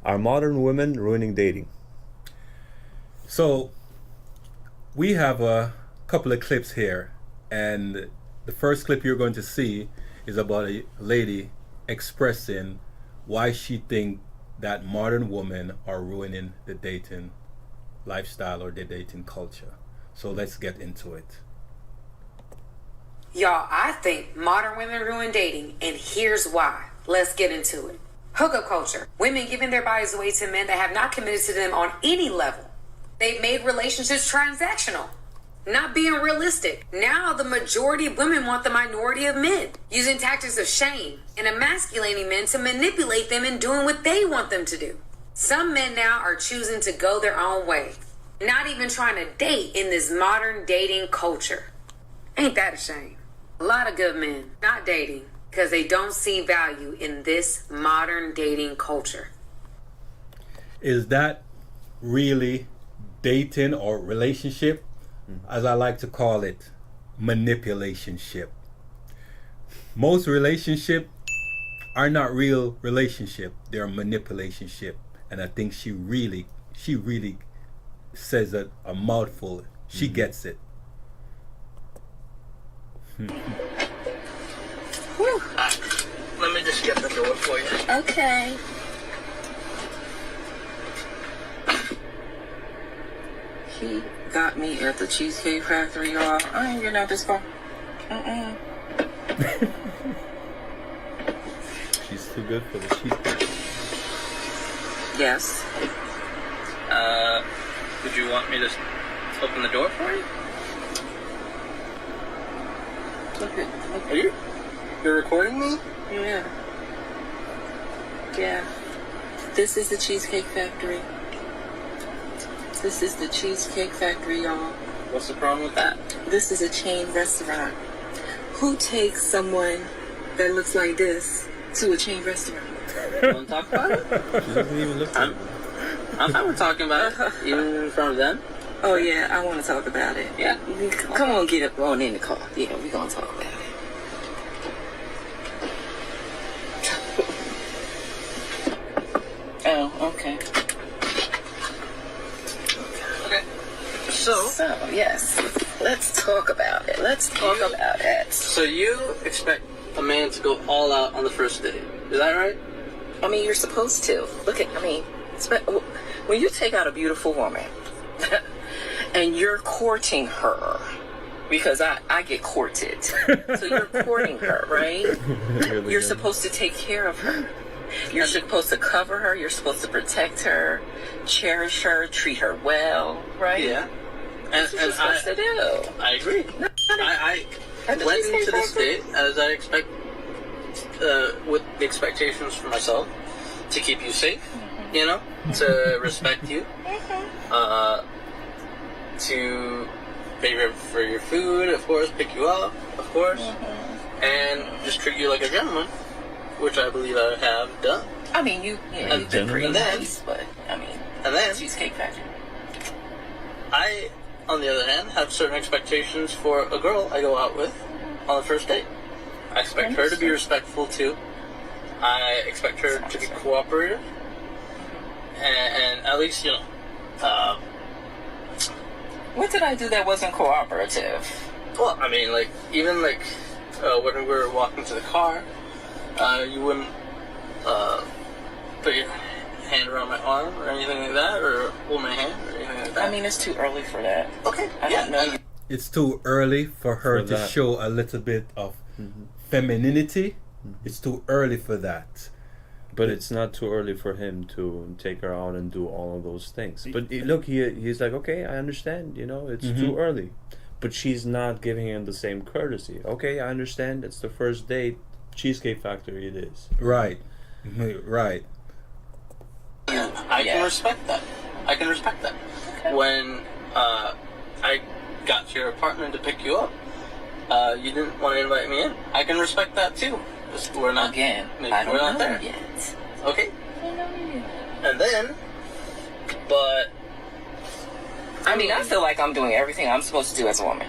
Are modern women ruining dating? So we have a couple of clips here, and the first clip you're going to see is about a lady expressing why she thinks that modern women are ruining the dating lifestyle or the dating culture. So let's get into it. Y'all, I think modern women ruin dating, and here's why. Let's get into it. Hookup culture. Women giving their bodies away to men that have not committed to them on any level. They've made relationships transactional, not being realistic. Now the majority of women want the minority of men, using tactics of shame and emasculating men to manipulate them in doing what they want them to do. Some men now are choosing to go their own way, not even trying to date in this modern dating culture. Ain't that a shame? A lot of good men not dating because they don't see value in this modern dating culture. Is that really dating or relationship? As I like to call it, manipulationship. Most relationships are not real relationship. They're manipulationship. And I think she really says a mouthful. She gets it. Let me just get the door for you. Okay. He got me at the Cheesecake Factory, y'all. I ain't getting out this car. She's too good for the cheesecake. Yes. Would you want me to open the door for you? Are you're recording me? Yeah. Yeah. This is the Cheesecake Factory. This is the Cheesecake Factory, y'all. What's the problem with that? This is a chain restaurant. Who takes someone that looks like this to a chain restaurant? You want to talk about it? She doesn't even look at me. I'm fine with talking about it, even in front of them. Oh, yeah, I want to talk about it. Yeah. Come on, get up on in the car. Yeah, we're going to talk about it. Oh, okay. Okay. So, yes, let's talk about it. Let's talk about it. So you expect a man to go all out on the first date. Is that right? I mean, you're supposed to. Look at, when you take out a beautiful woman and you're courting her, because I get courted. So you're courting her, right? You're supposed to take care of her. You're supposed to cover her. You're supposed to protect her, cherish her, treat her well, right? Yeah. That's what you're supposed to do. I agree. I went into this date as I expect, with the expectations for myself, to keep you safe, you know, to respect you, to pay for your food, of course, pick you up, of course, and just treat you like a gentleman, which I believe I have done. I mean, you've been pretty nice, but, and then Cheesecake Factory. I, on the other hand, have certain expectations for a girl I go out with on the first date. I expect her to be respectful, too. I expect her to be cooperative. And at least, you know, what did I do that wasn't cooperative? Well, I mean, like, even, like, when we were walking to the car, you wouldn't put your hand around my arm or anything like that, or hold my hand or anything like that. I mean, it's too early for that. Okay, I don't know. It's too early for her to show a little bit of femininity. It's too early for that. But it's not too early for him to take her out and do all of those things. But look, he's like, okay, I understand, you know, it's too early. But she's not giving him the same courtesy. Okay, I understand, it's the first date. Cheesecake Factory it is. Right. Right. I can respect that. I can respect that. Okay. When I got to your apartment to pick you up, you didn't want to invite me in. I can respect that too. Just we're not I don't we're not know there yet. Okay. I don't know yet. And then, but I mean, I feel like I'm doing everything I'm supposed to do as a woman.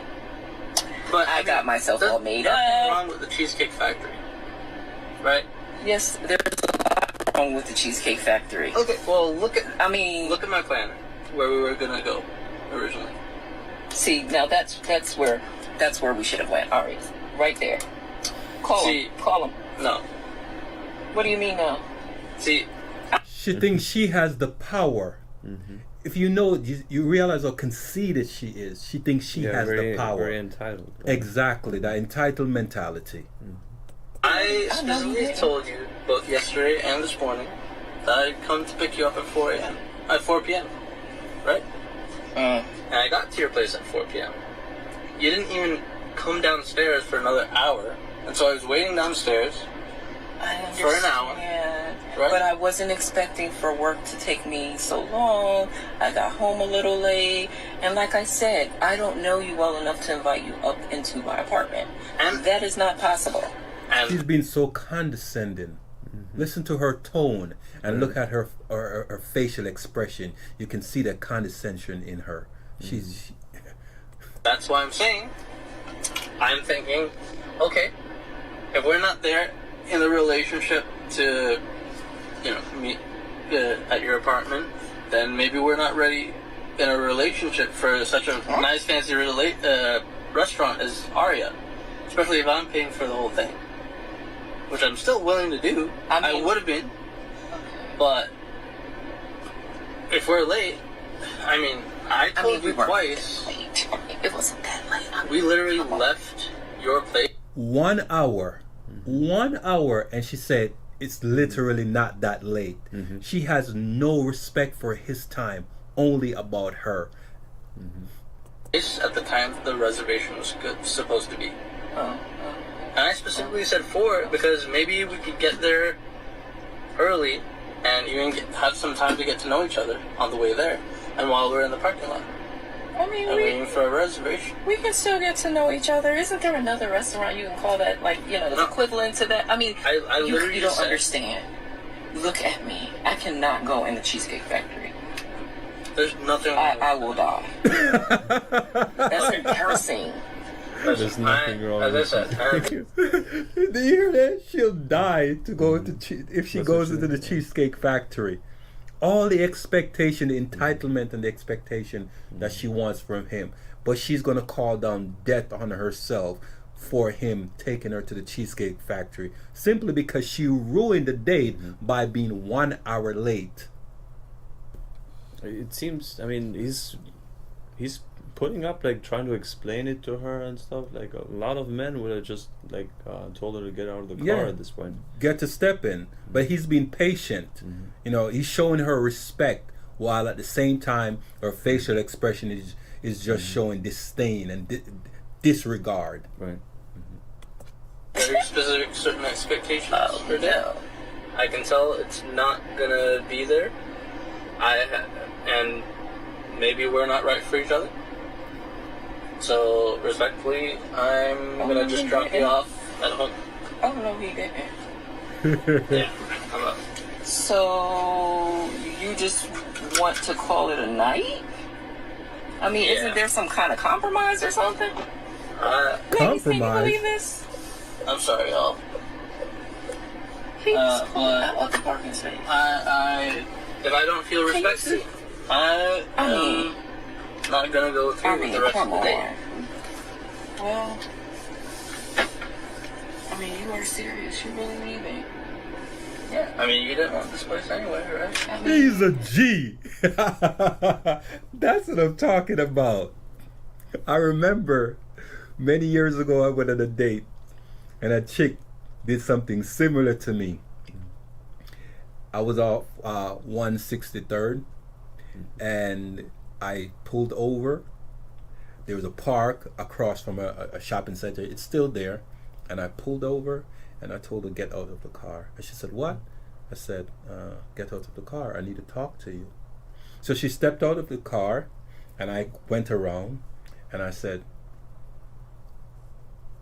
But I got myself all made nothing up. wrong with the Cheesecake Factory, right? Yes, there's a lot wrong with the Cheesecake Factory? Okay, well, look at my plan, where we were gonna go originally. See, now that's where we should have went. All right there. Call him. No. What do you mean no? See, she thinks she has the power. If you know, you realize how conceited she is. She thinks she has the power. Very entitled. Exactly, the entitled mentality. I specifically told you both yesterday and this morning that I'd come to pick you up at 4 p.m. Right? And I got to your place at 4 p.m. You didn't even come downstairs for another hour, and so I was waiting downstairs for an hour. Right? But I wasn't expecting for work to take me so long. I got home a little late, and like I said, I don't know you well enough to invite you up into my apartment, and that is not possible. She's been so condescending. Listen to her tone and look at her facial expression. You can see the condescension in her. That's why I'm thinking, okay, if we're not there in the relationship to, meet at your apartment, then maybe we're not ready in a relationship for such a nice, fancy restaurant as Aria. Especially if I'm paying for the whole thing. Which I'm still willing to do. I would have been. But if we're late, I told you twice. Late. It wasn't that late. We literally left your place. 1 hour. 1 hour, and she said it's literally not that late. She has no respect for his time, only about her. At the time the reservation was supposed to be. And I specifically said 4 because maybe we could get there early and even have some time to get to know each other on the way there and while we're in the parking lot. Waiting for a reservation. We can still get to know each other. Isn't there another restaurant you can call that, the equivalent to that? I literally you don't understand. Look at me. I cannot go in the Cheesecake Factory. There's nothing wrong with I will die. That's embarrassing. There's nothing wrong with Do you hear that? She'll die to go if she goes into the Cheesecake Factory. All the expectation, the entitlement, and the expectation that she wants from him, but she's gonna call down death on herself for him taking her to the Cheesecake Factory simply because she ruined the date by being 1 hour late. It seems. He's putting up, trying to explain it to her and stuff. A lot of men would have just told her to get out of the car at this point. Get to step in. But he's been patient. He's showing her respect while at the same time her facial expression is just showing disdain and disregard. Right. Very specific certain expectations for that. I can tell it's not gonna be there. And maybe we're not right for each other. So, respectfully, I'm gonna just drop you off at home. Oh, no, he didn't. Yeah, I'm up. So, you just want to call it a night? Isn't there some kind of compromise or something? Compromise? Can you believe this? I'm sorry, y'all. He's pulling out of the parking space. If I don't feel respected, I am not gonna go through with the rest of the day. Well, you are serious. You really need me. Yeah, you didn't want this place anyway, right? He's a G. That's what I'm talking about. I remember many years ago I went on a date and a chick did something similar to me. I was off 163rd and I pulled over. There was a park across from a shopping center. It's still there. And I pulled over and I told her, get out of the car. And she said, what? I said, get out of the car. I need to talk to you. So she stepped out of the car and I went around and I said,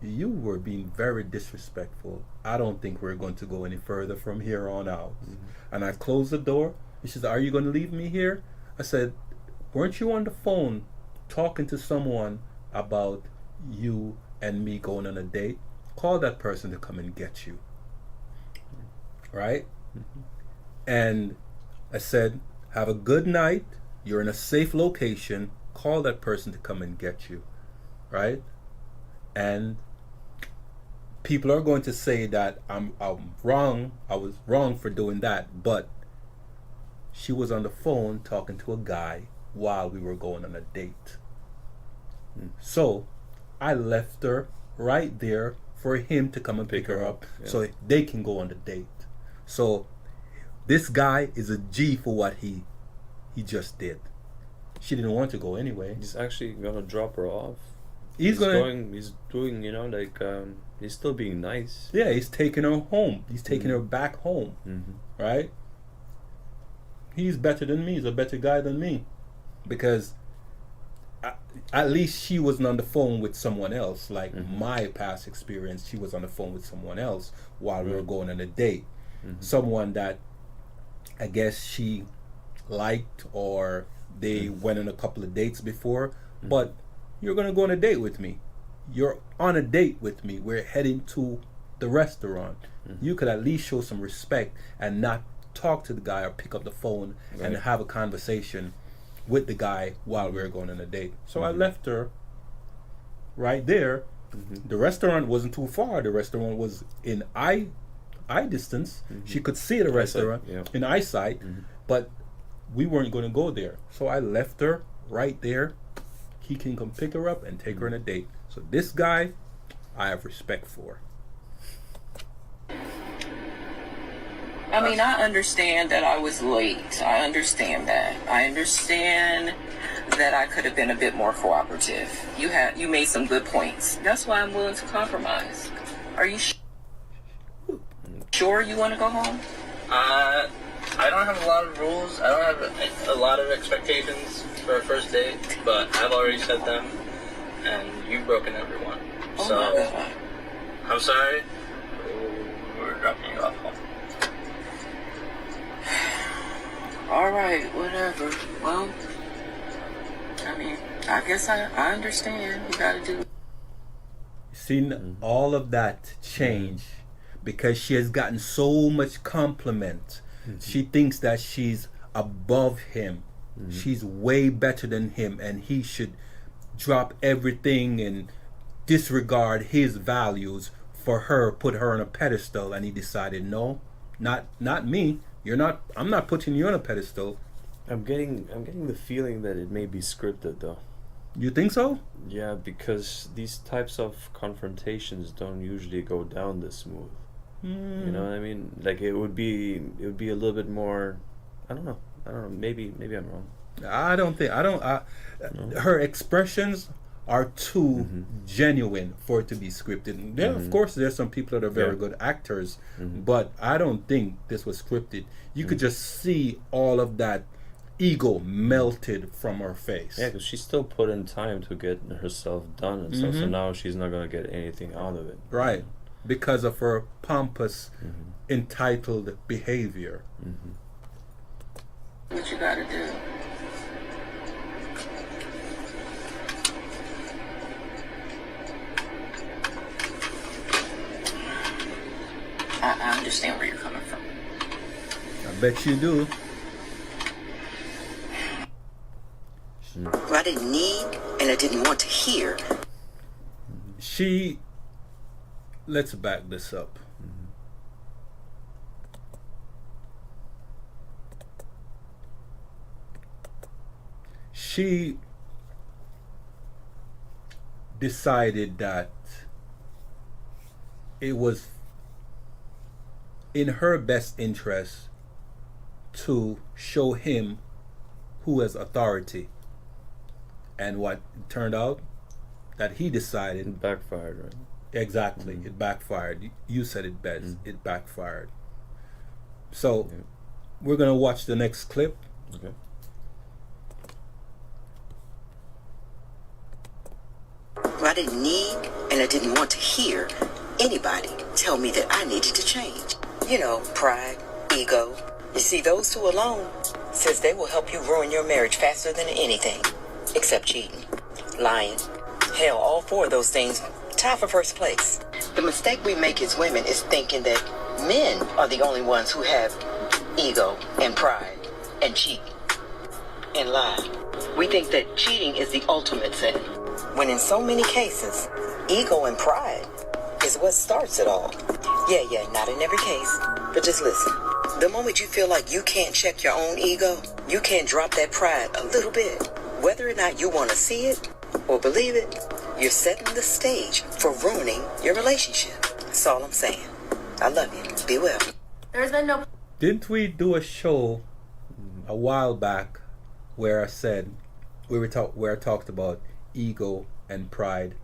you were being very disrespectful. I don't think we're going to go any further from here on out. And I closed the door. And she said, are you going to leave me here? I said, weren't you on the phone talking to someone about you and me going on a date? Call that person to come and get you. Right? And I said, have a good night. You're in a safe location. Call that person to come and get you. Right? And people are going to say that I'm wrong. I was wrong for doing that. But she was on the phone talking to a guy while we were going on a date. So I left her right there for him to come and pick her up, so they can go on the date. So this guy is a G for what he just did. She didn't want to go anyway. He's actually gonna drop her off. He's doing, he's still being nice. Yeah, he's taking her home. He's taking her back home. Right? He's better than me. He's a better guy than me. Because at least she wasn't on the phone with someone else. Like my past experience, she was on the phone with someone else while we were going on a date. Someone that I guess she liked, or they went on a couple of dates before. But you're going to go on a date with me. You're on a date with me. We're heading to the restaurant. You could at least show some respect and not talk to the guy or pick up the phone and have a conversation with the guy while we were going on a date. So I left her right there. The restaurant wasn't too far. The restaurant was in eye distance. She could see the restaurant in eyesight, but we weren't going to go there. So I left her right there. He can come pick her up and take her on a date. So this guy, I have respect for. I mean, I understand that I was late. I understand that. I understand that I could have been a bit more cooperative. You made some good points. That's why I'm willing to compromise. Are you sure you want to go home? I don't have a lot of rules. I don't have a lot of expectations for a first date, but I've already set them, and you've broken everyone. Oh So, my God. I'm sorry. We're dropping you off home. All right, whatever. Well, I mean, I guess I understand. You gotta do. Seen all of that change because she has gotten so much compliment. She thinks that she's above him. She's way better than him, and he should drop everything and disregard his values for her, put her on a pedestal. And he decided, no, not me. I'm not putting you on a pedestal. I'm getting the feeling that it may be scripted, though. You think so? Yeah, because these types of confrontations don't usually go down this smooth. You know what I mean? Like it would be a little bit more. I don't know. Maybe I'm wrong. Her expressions are too genuine for it to be scripted. And there, of course, there's some people that are very good actors, but I don't think this was scripted. You could just see all of that ego melted from her face. Yeah, because she still put in time to get herself done and stuff. So now she's not gonna get anything out of it. Right, because of her pompous, entitled behavior. What you gotta do. I understand where you're coming from. I bet you do. I didn't need and I didn't want to hear. Let's back this up. She decided that it was in her best interest to show him who has authority. And what turned out, that he decided... It backfired, right? Exactly. It backfired. You said it best. It backfired. So, we're going to watch the next clip. Okay. I didn't need and I didn't want to hear anybody tell me that I needed to change. You know, pride, ego. You see, those two alone says they will help you ruin your marriage faster than anything. Except cheating, lying. Hell, all four of those things tie for first place. The mistake we make as women is thinking that men are the only ones who have ego, and pride, and cheat, and lie. We think that cheating is the ultimate sin, when in so many cases, ego and pride is what starts it all. Yeah, not in every case, but just listen. The moment you feel like you can't check your own ego, you can't drop that pride a little bit. Whether or not you want to see it or believe it, you're setting the stage for ruining your relationship. That's all I'm saying. I love you. Be well. There's been no... Didn't we do a show a while back where I said, where I talked about ego and pride,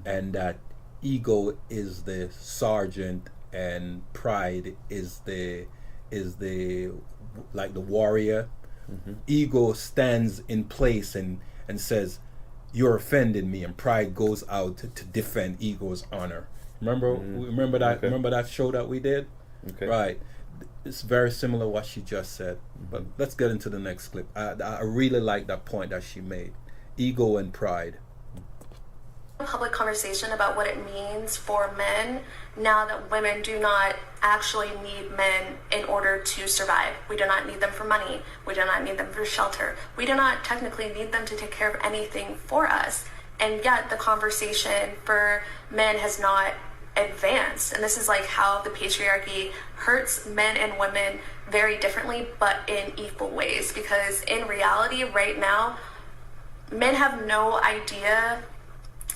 and that ego is the sergeant and pride is the like the warrior. Ego stands in place and says, you're offending me, and pride goes out to defend ego's honor. Remember that? Okay. Remember that show that we did? Okay. Right. It's very similar what she just said. But let's get into the next clip. I really like that point that she made. Ego and pride. Public conversation about what it means for men now that women do not actually need men in order to survive. We do not need them for money. We do not need them for shelter. We do not technically need them to take care of anything for us. And yet the conversation for men has not advanced. And this is like how the patriarchy hurts men and women very differently, but in equal ways. Because in reality, right now, men have no idea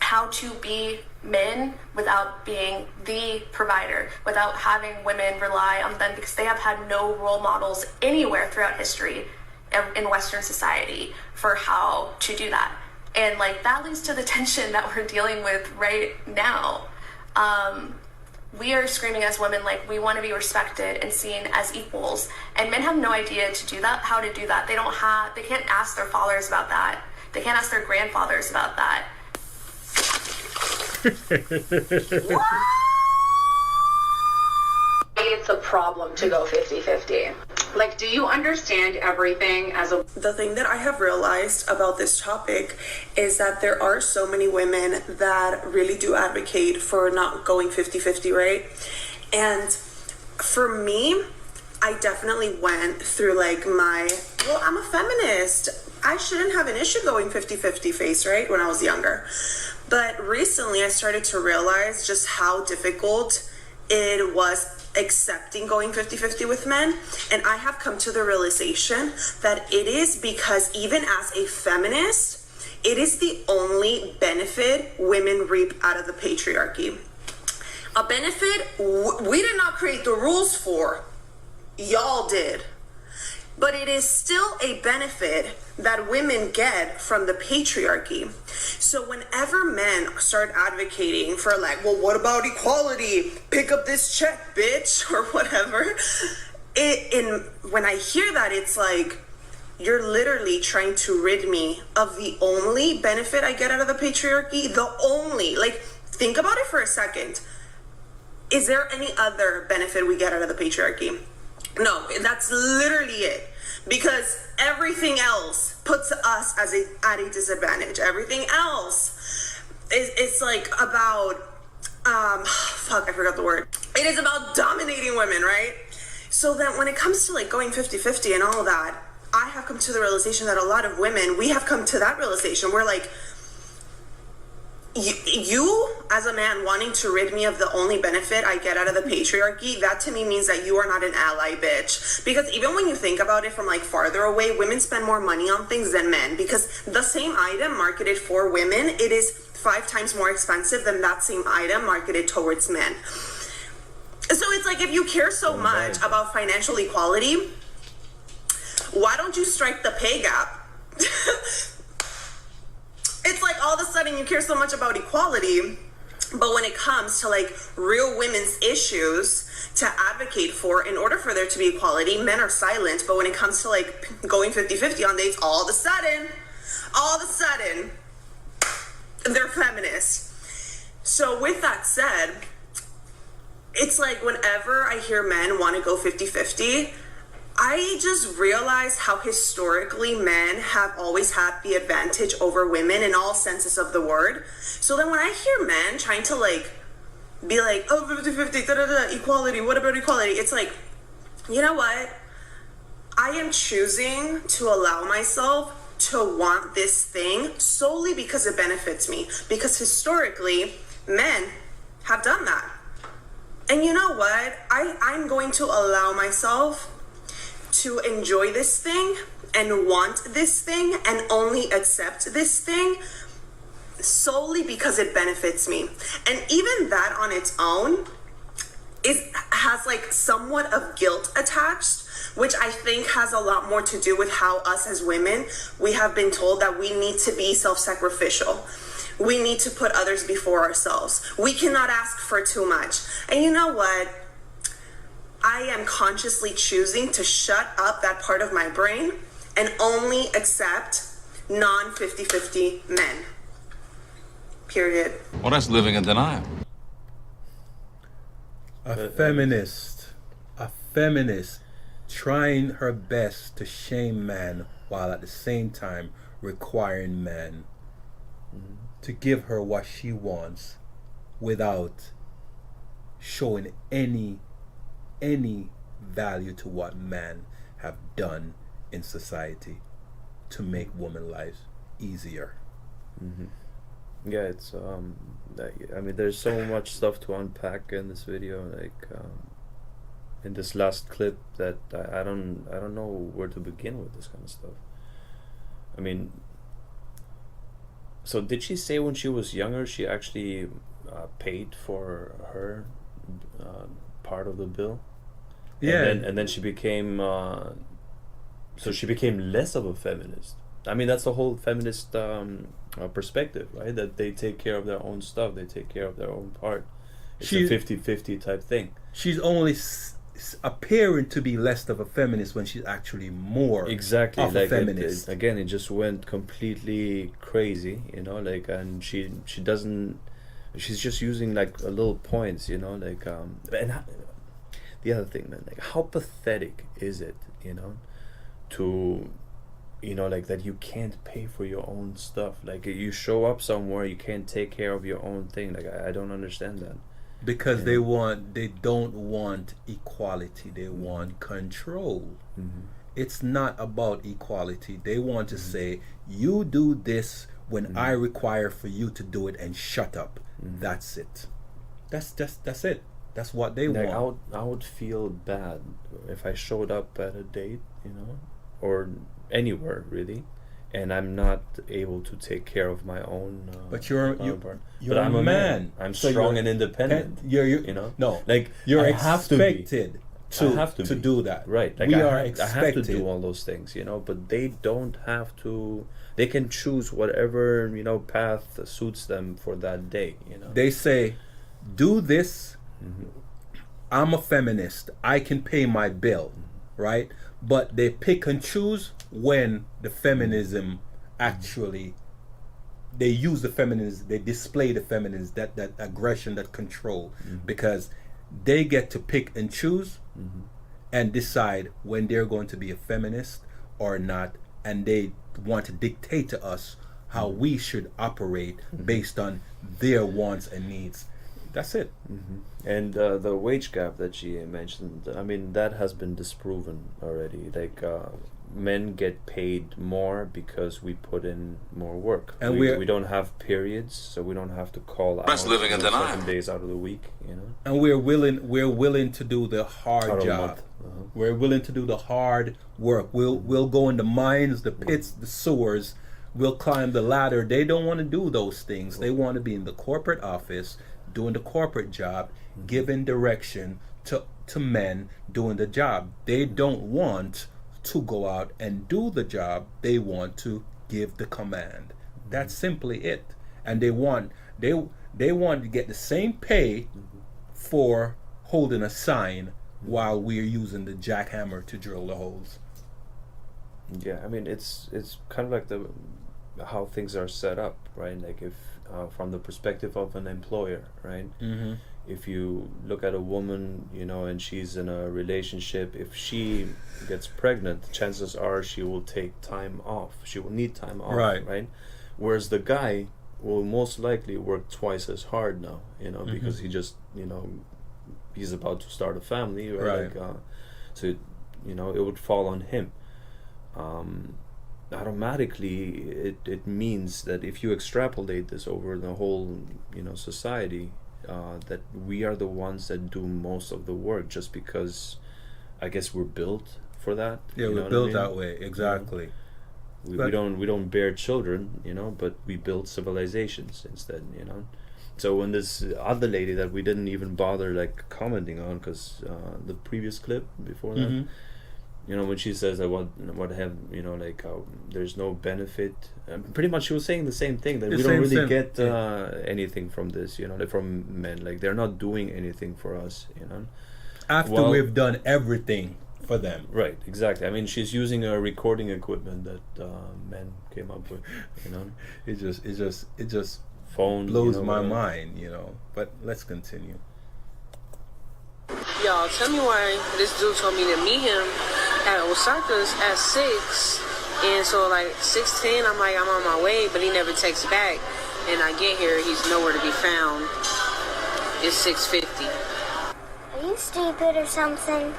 how to be men without being the provider, without having women rely on them, because they have had no role models anywhere throughout history in Western society for how to do that. And like that leads to the tension that we're dealing with right now. We are screaming as women like we want to be respected and seen as equals, and men have no idea to do that, how to do that. They can't ask their fathers about that. They can't ask their grandfathers about that. It's a problem to go 50-50. Like, do you understand everything as a... The thing that I have realized about this topic is that there are so many women that really do advocate for not going 50-50, right? And for me, I definitely went through like I'm a feminist. I shouldn't have an issue going 50-50 phase, right? When I was younger. But recently I started to realize just how difficult it was accepting going 50-50 with men. And I have come to the realization that it is because even as a feminist, it is the only benefit women reap out of the patriarchy. A benefit we did not create the rules for. Y'all did. But it is still a benefit that women get from the patriarchy. So whenever men start advocating for like, well, what about equality? Pick up this check, bitch, or whatever. When I hear that, it's like, you're literally trying to rid me of the only benefit I get out of the patriarchy. The only, like, think about it for a second. Is there any other benefit we get out of the patriarchy? No, that's literally it. Because everything else puts us at a disadvantage. Everything else is like about, I forgot the word. It is about dominating women, right? So then when it comes to like going 50-50 and all that, I have come to the realization that a lot of women, we have come to that realization. We're like, you as a man wanting to rid me of the only benefit I get out of the patriarchy, that to me means that you are not an ally, bitch. Because even when you think about it from like farther away, women spend more money on things than men, because the same item marketed for women, it is 5 times more expensive than that same item marketed towards men. So it's like, if you care so much about financial equality, why don't you strike the pay gap? It's like all of a sudden you care so much about equality, but when it comes to like real women's issues to advocate for, in order for there to be equality, men are silent. But when it comes to like going 50-50 on dates, all of a sudden, they're feminists. So with that said, it's like whenever I hear men want to go 50-50, I just realize how historically men have always had the advantage over women in all senses of the word. So then when I hear men trying to like be like, oh, 50-50, equality, what about equality? It's like, you know what? I am choosing to allow myself to want this thing solely because it benefits me. Because historically, men have done that. And you know what? I'm going to allow myself to enjoy this thing and want this thing and only accept this thing solely because it benefits me. And even that on its own has like somewhat of guilt attached, which I think has a lot more to do with how us as women, we have been told that we need to be self-sacrificial. We need to put others before ourselves. We cannot ask for too much. And you know what? I am consciously choosing to shut up that part of my brain and only accept non-50-50 men. Period. Well, that's living in denial. A feminist trying her best to shame man while at the same time requiring man to give her what she wants without showing any value to what men have done in society to make women's lives easier. Yeah, it's I mean, there's so much stuff to unpack in this video, like in this last clip, that I don't know where to begin with this kind of stuff. I mean, so did she say when she was younger she actually paid for her part of the bill? Yeah, and then she became so she became less of a feminist. I mean, that's the whole feminist perspective, right? That they take care of their own stuff, they take care of their own part. It's a 50-50 type thing. She's only appearing to be less of a feminist when she's actually more exactly of like a feminist. Again, it just went completely crazy, you know, like, and she doesn't, she's just using like little points, you know, like and the other thing, man, like, how pathetic is it, you know, to, you know, like, that you can't pay for your own stuff. Like, you show up somewhere, you can't take care of your own thing. Like, I don't understand that. Because they don't want equality, they want control. It's not about equality. They want to say, you do this when I require for you to do it, and shut up. That's it. That's it. That's what they want. I would feel bad if I showed up at a date, you know, or anywhere really, and I'm not able to take care of my own but you're I'm a man. I'm so strong and independent. You're you know, no, like, you're I expected to do that, right? Like, we I are have expected to do all those things, you know, but they don't have to. They can choose whatever, you know, path suits them for that day, you know. They say, do this. I'm a feminist, I can pay my bill, right? But they pick and choose when the feminism actually, they use the feminism, they display the feminism, that aggression, that control, because they get to pick and choose and decide when they're going to be a feminist or not, and they want to dictate to us how we should operate based on their wants and needs. That's it. And the wage gap that she mentioned, I mean, that has been disproven already. Like, men get paid more because we put in more work, and we don't have periods, so we don't have to call out living in denial. 7 days out of the week, you know. And we're willing to do the hard job. We're willing to do the hard work. We'll go in the mines, the pits, the sewers. We'll climb the ladder. They don't want to do those things. They want to be in the corporate office, doing the corporate job, giving direction to men doing the job. They don't want to go out and do the job. They want to give the command. That's simply it. And they want to get the same pay for holding a sign while we're using the jackhammer to drill the holes. Yeah, I mean, it's kind of like how things are set up, right? Like, if from the perspective of an employer, right? If you look at a woman, you know, and she's in a relationship, if she gets pregnant, chances are she will take time off. She will need time off, right? Whereas the guy will most likely work twice as hard now, you know, because he just, you know, he's about to start a family, right? Like, so it would fall on him. Automatically it means that if you extrapolate this over the whole society, that we are the ones that do most of the work, just because I guess we're built for that. We're built that way, exactly. We don't bear children, but we build civilizations instead, So when this other lady that we didn't even bother like commenting on, because the previous clip before that, when she says that what have there's no benefit, pretty much she was saying the same thing, that we don't really get anything from this, like from men, like they're not doing anything for us, after we've done everything for them. Right, exactly. I mean, she's using a recording equipment that men came up with, It just phone blows my mind, But let's continue. Y'all, tell me why this dude told me to meet him at Osaka's at 6, and so like 6:10, I'm like, I'm on my way, but he never texts back, and I get here, he's nowhere to be found. It's 6:50. Are you stupid or something?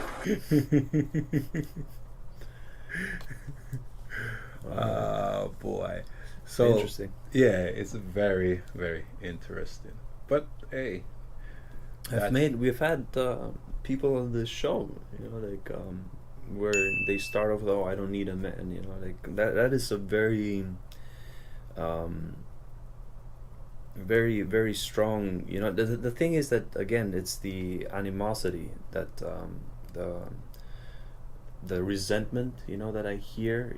Oh boy. So interesting. Yeah, it's very, very interesting. But hey, we've had people on this show, where they start off, I don't need a man, that is a very very, very strong, the thing is that, again, it's the animosity that the resentment, that I hear,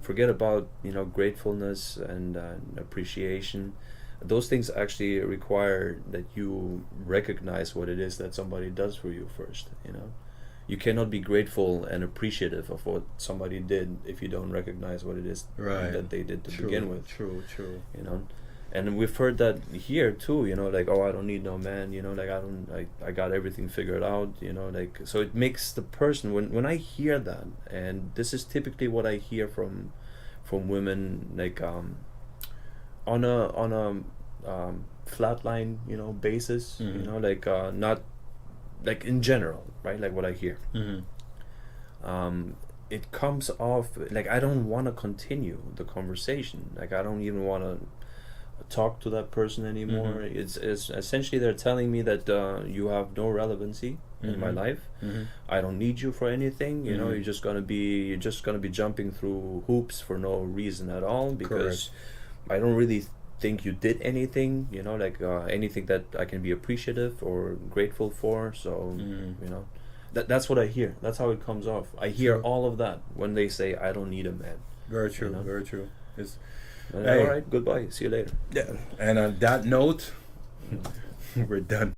forget about, gratefulness and appreciation. Those things actually require that you recognize what it is that somebody does for you first, You cannot be grateful and appreciative of what somebody did if you don't recognize what it is that they did to begin with. True. And we've heard that here too, I don't need no man, I got everything figured out, so it makes the person, when I hear that, and this is typically what I hear from women, on a flatline, basis, not like in general, right? Like what I hear. It comes off like I don't want to continue the conversation. Like I don't even want to talk to that person anymore. It's essentially they're telling me that you have no relevancy in my life. I don't need you for anything. You're just gonna be jumping through hoops for no reason at all, because I don't really think you did anything. Anything that I can be appreciative or grateful for. So that's what I hear. That's how it comes off. I hear all of that when they say I don't need a man. Very true. Very true. All right, goodbye. See you later. Yeah. And on that note, we're done.